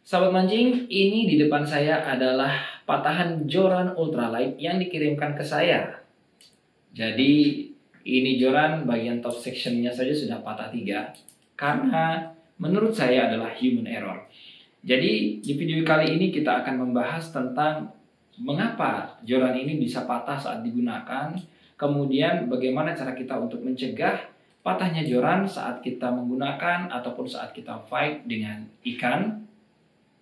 Sahabat mancing, ini di depan saya adalah patahan joran ultralight yang dikirimkan ke saya. Jadi ini joran bagian top sectionnya saja sudah patah 3 karena menurut saya adalah human error. Jadi di video kali ini kita akan membahas tentang mengapa joran ini bisa patah saat digunakan, kemudian bagaimana cara kita untuk mencegah patahnya joran saat kita menggunakan ataupun saat kita fight dengan ikan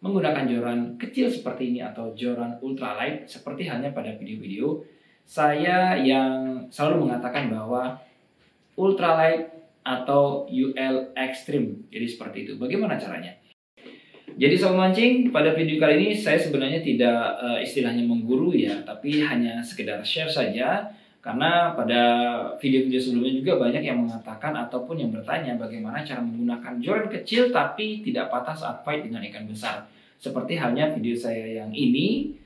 menggunakan joran kecil seperti ini atau joran ultralight seperti halnya pada video-video saya yang selalu mengatakan bahwa ultralight atau UL extreme. Jadi seperti itu. Bagaimana caranya? Jadi sobat mancing, pada video kali ini saya sebenarnya tidak istilahnya mengguru ya, tapi hanya sekedar share saja. Karena pada video-video sebelumnya juga banyak yang mengatakan ataupun yang bertanya bagaimana cara menggunakan joran kecil tapi tidak patah saat fight dengan ikan besar. Seperti halnya video saya yang ini.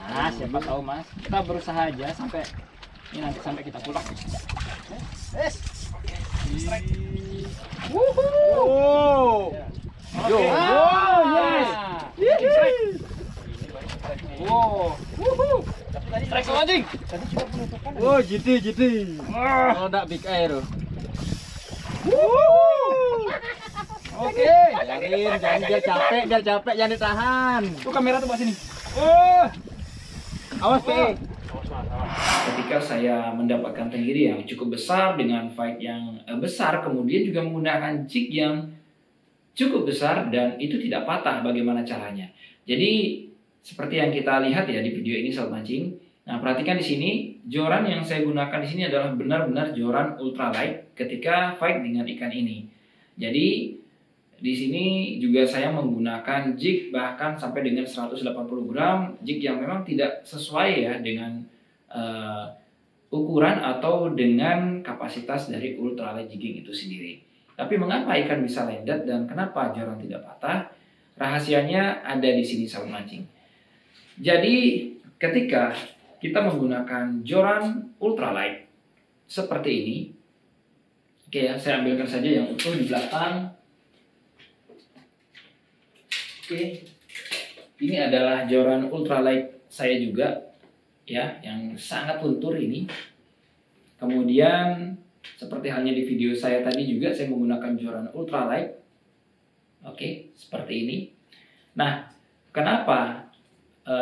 Nah, siapa tahu Mas, kita berusaha aja sampai ini nanti sampai kita pulang. Yes. Oke. Wuhuu. Yo. Oh, yes. Wow. Wuhuu. Strike sama anjing. Oh, GT. Oh, enggak big air. Wuhuu. Oke, jangan biar capek, jangan ditahan. Tuh kamera tuh sini. Oh. Awas, Pe. Ketika saya mendapatkan tenggiri yang cukup besar dengan fight yang besar, kemudian juga menggunakan jig yang cukup besar dan itu tidak patah, bagaimana caranya? Jadi seperti yang kita lihat ya di video ini sobat mancing. Nah, perhatikan di sini joran yang saya gunakan di sini adalah benar-benar joran ultralight ketika fight dengan ikan ini. Jadi di sini juga saya menggunakan jig bahkan sampai dengan 180 gram, jig yang memang tidak sesuai ya dengan ukuran atau dengan kapasitas dari ultralight jigging itu sendiri. Tapi mengapa ikan bisa lendet dan kenapa joran tidak patah? Rahasianya ada di sini sahabat mancing. Jadi ketika kita menggunakan joran ultralight seperti ini, oke ya, saya ambilkan saja yang utuh di belakang. Oke, ini adalah joran ultralight saya juga ya, yang sangat luntur ini. Kemudian seperti halnya di video saya tadi juga saya menggunakan joran ultralight. Oke, seperti ini. Nah, kenapa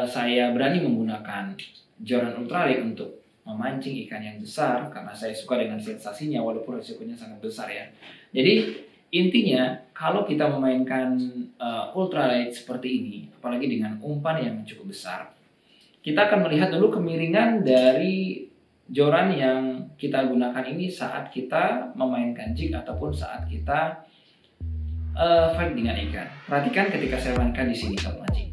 saya berani menggunakan joran ultralight untuk memancing ikan yang besar? Karena saya suka dengan sensasinya walaupun risikonya sangat besar ya. Jadi intinya, kalau kita memainkan ultralight seperti ini, apalagi dengan umpan yang cukup besar, kita akan melihat dulu kemiringan dari joran yang kita gunakan ini saat kita memainkan jig ataupun saat kita fight dengan ikan. Perhatikan ketika saya mainkan di sini sahabat mancing.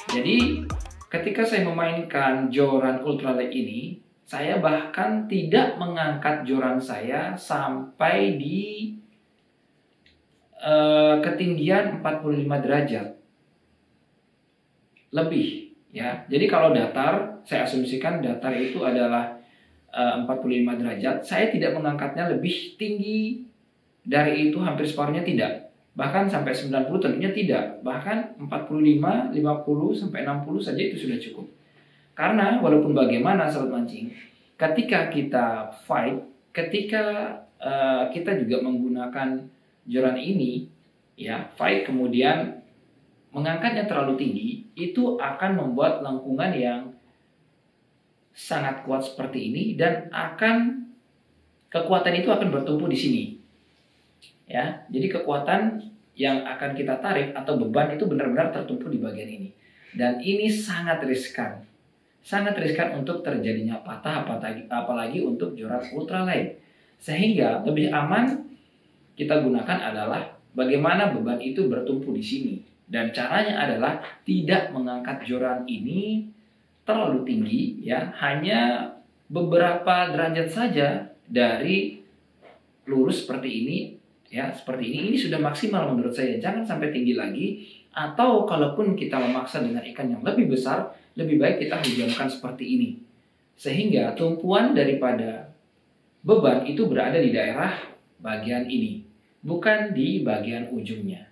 Jadi ketika saya memainkan joran ultralight ini, saya bahkan tidak mengangkat joran saya sampai di ketinggian 45 derajat lebih ya. Jadi kalau datar, saya asumsikan datar itu adalah 45 derajat, saya tidak mengangkatnya lebih tinggi dari itu, hampir separuhnya tidak. Bahkan sampai 90 tentunya tidak. Bahkan 45, 50, sampai 60 saja itu sudah cukup. Karena walaupun bagaimana sahabat mancing, ketika kita fight, ketika kita juga menggunakan joran ini, ya fight kemudian mengangkatnya terlalu tinggi, itu akan membuat lengkungan yang sangat kuat seperti ini dan kekuatan itu akan bertumpu di sini. Ya, jadi kekuatan yang akan kita tarik atau beban itu benar-benar tertumpu di bagian ini. Dan ini sangat riskan. Sangat riskan untuk terjadinya patah apalagi untuk joran ultralight. Sehingga lebih aman kita gunakan adalah bagaimana beban itu bertumpu di sini. Dan caranya adalah tidak mengangkat joran ini terlalu tinggi ya, hanya beberapa derajat saja dari lurus seperti ini, ya seperti ini sudah maksimal menurut saya. Jangan sampai tinggi lagi, atau kalaupun kita memaksa dengan ikan yang lebih besar, lebih baik kita hujamkan seperti ini, sehingga tumpuan daripada beban itu berada di daerah bagian ini, bukan di bagian ujungnya.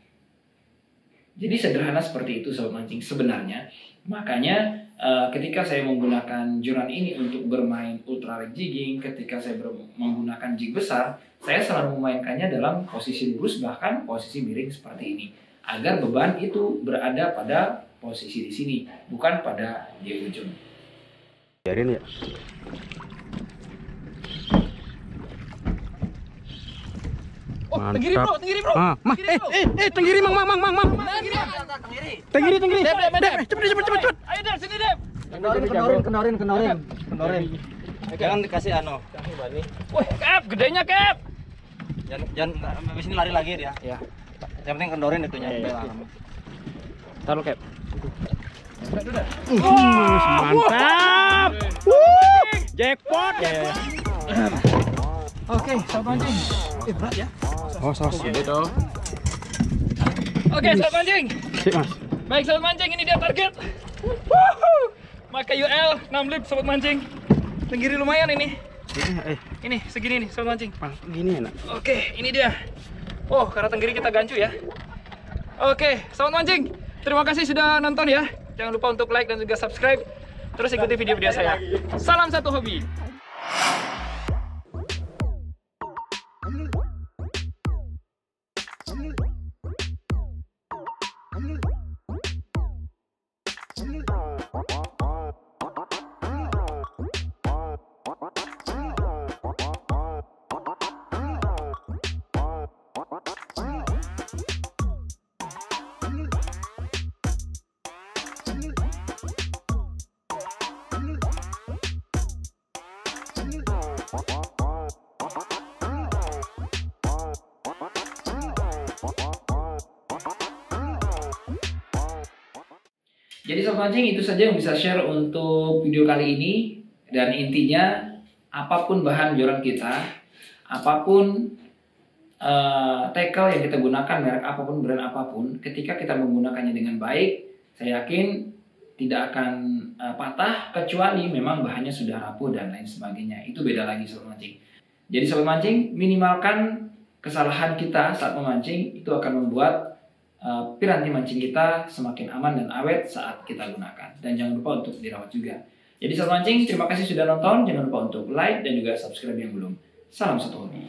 Jadi sederhana seperti itu sobat mancing sebenarnya. Makanya ketika saya menggunakan joran ini untuk bermain ultralight jigging, ketika saya menggunakan jig besar, saya selalu memainkannya dalam posisi lurus, bahkan posisi miring seperti ini, agar beban itu berada pada posisi di sini, bukan pada di ujung. Biarin ya. Oh, tenggiri bro. Tenggiri mang. Tenggiri. Cepet. Ayo Dep, sini Dep. Kendorin. Jangan dikasih ano. Wih, Kep, gedenya Kep. Jangan habis ini lari lagi dia. Ya. Yang penting kendorin itunya. Taruh Kep. Mantap. Jackpot. Ya. Oke, sobat mancing. Berat ya. Oh, sos. Gitu. Oke, sobat mancing. Sip, Mas. Baik, sobat mancing, ini dia target. Maka UL 6 lip sobat mancing. Tenggiri lumayan ini. Ini segini nih sobat mancing. Gini enak. Oke, ini dia. Oh, karena tenggiri kita gancu ya. Oke, sobat mancing, terima kasih sudah nonton ya. Jangan lupa untuk like dan juga subscribe. Terus ikuti video-video saya. Salam satu hobi. Jadi sobat mancing, itu saja yang bisa share untuk video kali ini. Dan intinya, apapun bahan joran kita, apapun tackle yang kita gunakan, merek apapun, brand apapun, ketika kita menggunakannya dengan baik, saya yakin tidak akan patah, kecuali memang bahannya sudah rapuh dan lain sebagainya. Itu beda lagi sobat mancing. Jadi sobat mancing, minimalkan kesalahan kita saat memancing, itu akan membuat piranti mancing kita semakin aman dan awet saat kita gunakan. Dan jangan lupa untuk dirawat juga. Jadi sobat mancing, terima kasih sudah nonton. Jangan lupa untuk like dan juga subscribe yang belum. Salam satu hobi.